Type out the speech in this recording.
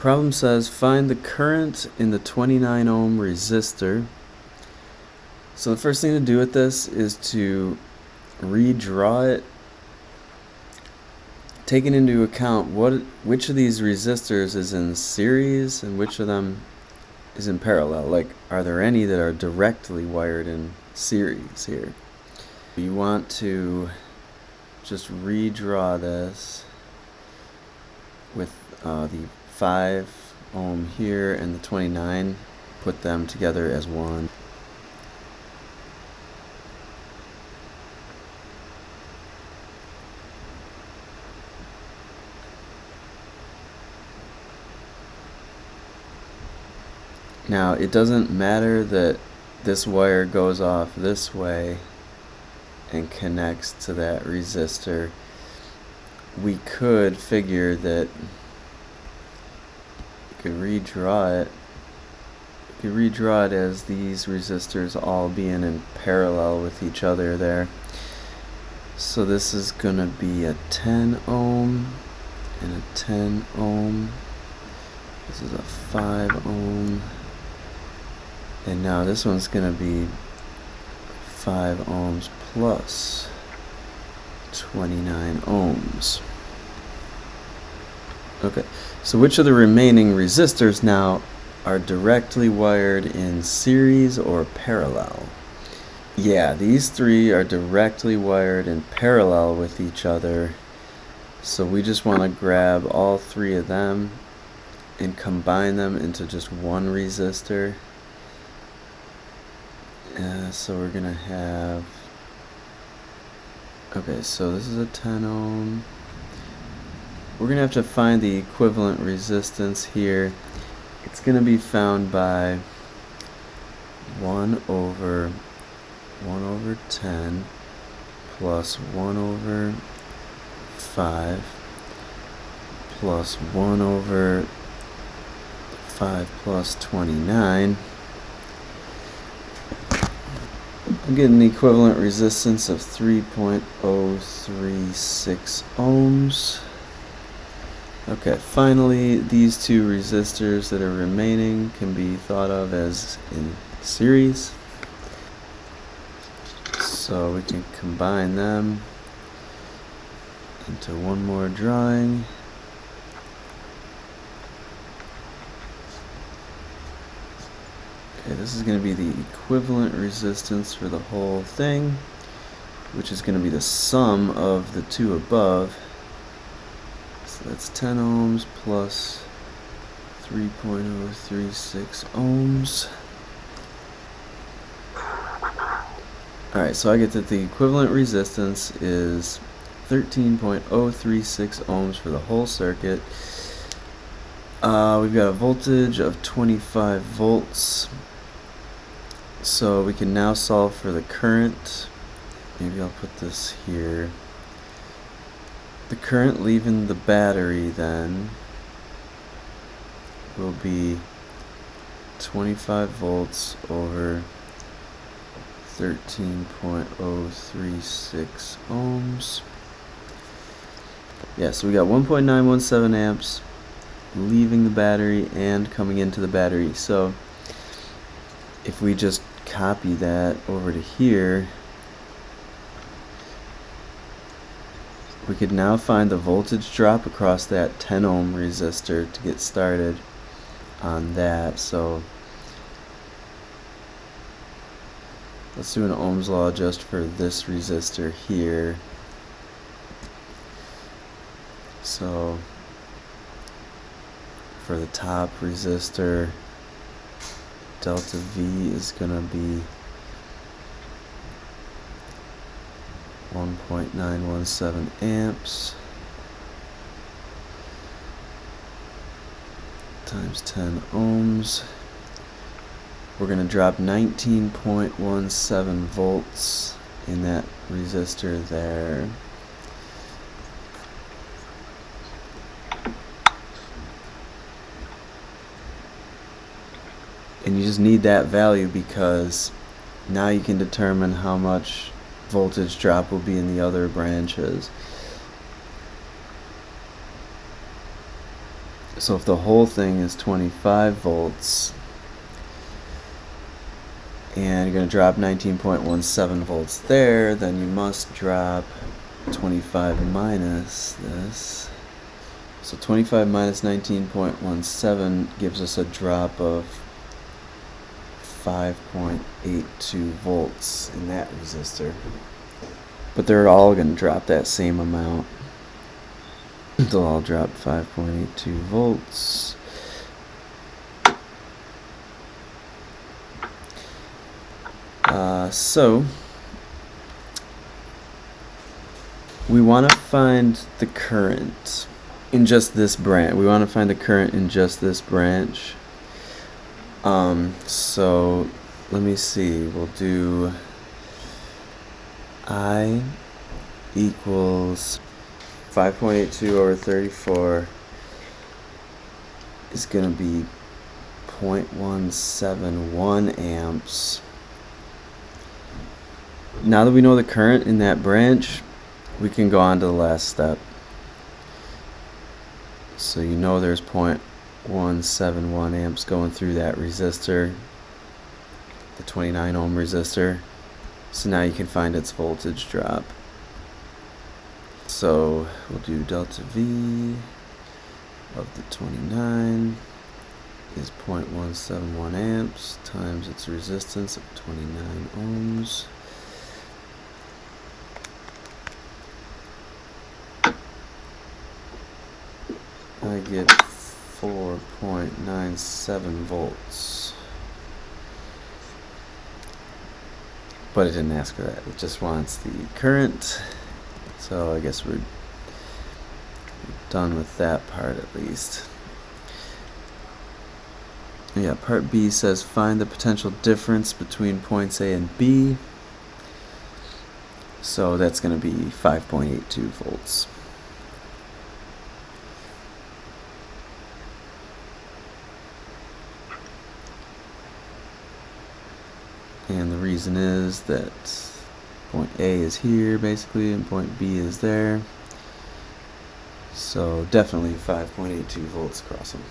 Problem says find the current in the 29 ohm resistor. So the first thing to do with this is to redraw it, taking into account which of these resistors is in series and which of them is in parallel. Like, are there any that are directly wired in series here? You want to just redraw this with the 5 ohm here and the 29, put them together as one. Now, it doesn't matter that this wire goes off this way and connects to that resistor. We could figure that we could redraw it as these resistors all being in parallel with each other there. So this is going to be a 10 ohm and a 10 ohm. This is a 5 ohm. And now this one's going to be 5 ohms plus 29 ohms. Okay, so which of the remaining resistors now are directly wired in series or parallel? Yeah, these three are directly wired in parallel with each other. So we just want to grab all three of them and combine them into just one resistor. So we're going to have, okay, so this is a 10 ohm. We're going to have to find the equivalent resistance here. It's going to be found by 1 over 10 plus 1 over 5 plus 1 over 5 plus 29. I'm getting the equivalent resistance of 3.036 ohms. Okay, finally, these two resistors that are remaining can be thought of as in series. So we can combine them into one more drawing. Okay, this is going to be the equivalent resistance for the whole thing, which is going to be the sum of the two above. So that's 10 ohms plus 3.036 ohms. Alright, so I get that the equivalent resistance is 13.036 ohms for the whole circuit. We've got a voltage of 25 volts. So we can now solve for the current. Maybe I'll put this here. The current leaving the battery then will be 25 volts over 13.036 ohms. Yeah, so we got 1.917 amps leaving the battery and coming into the battery. So if we just copy that over to here, we could now find the voltage drop across that 10 ohm resistor to get started on that. So let's do an Ohm's law just for this resistor here. So for the top resistor, delta V is going to be 1.917 amps times 10 ohms. We're going to drop 19.17 volts in that resistor there. And you just need that value because now you can determine how much voltage drop will be in the other branches. So if the whole thing is 25 volts, and you're going to drop 19.17 volts there, then you must drop 25 minus this. So 25 minus 19.17 gives us a drop of 5.82 volts in that resistor. But they're all going to drop that same amount. They'll all drop 5.82 volts. So we want to find the current in just this branch. We want to find the current in just this branch. So let me see. We'll do I equals 5.82 over 34 is going to be 0.171 amps. Now that we know the current in that branch, we can go on to the last step. So you know there's 0.171 amps going through that resistor, the 29 ohm resistor. So now you can find its voltage drop. So we'll do delta V of the 29 is 0.171 amps times its resistance of 29 ohms. I get 4.97 volts. But it didn't ask for that. It just wants the current. So I guess we're done with that part at least. Yeah, part B says find the potential difference between points A and B. So that's going to be 5.82 volts. And the reason is that point A is here basically and point B is there. So definitely 5.82 volts across them.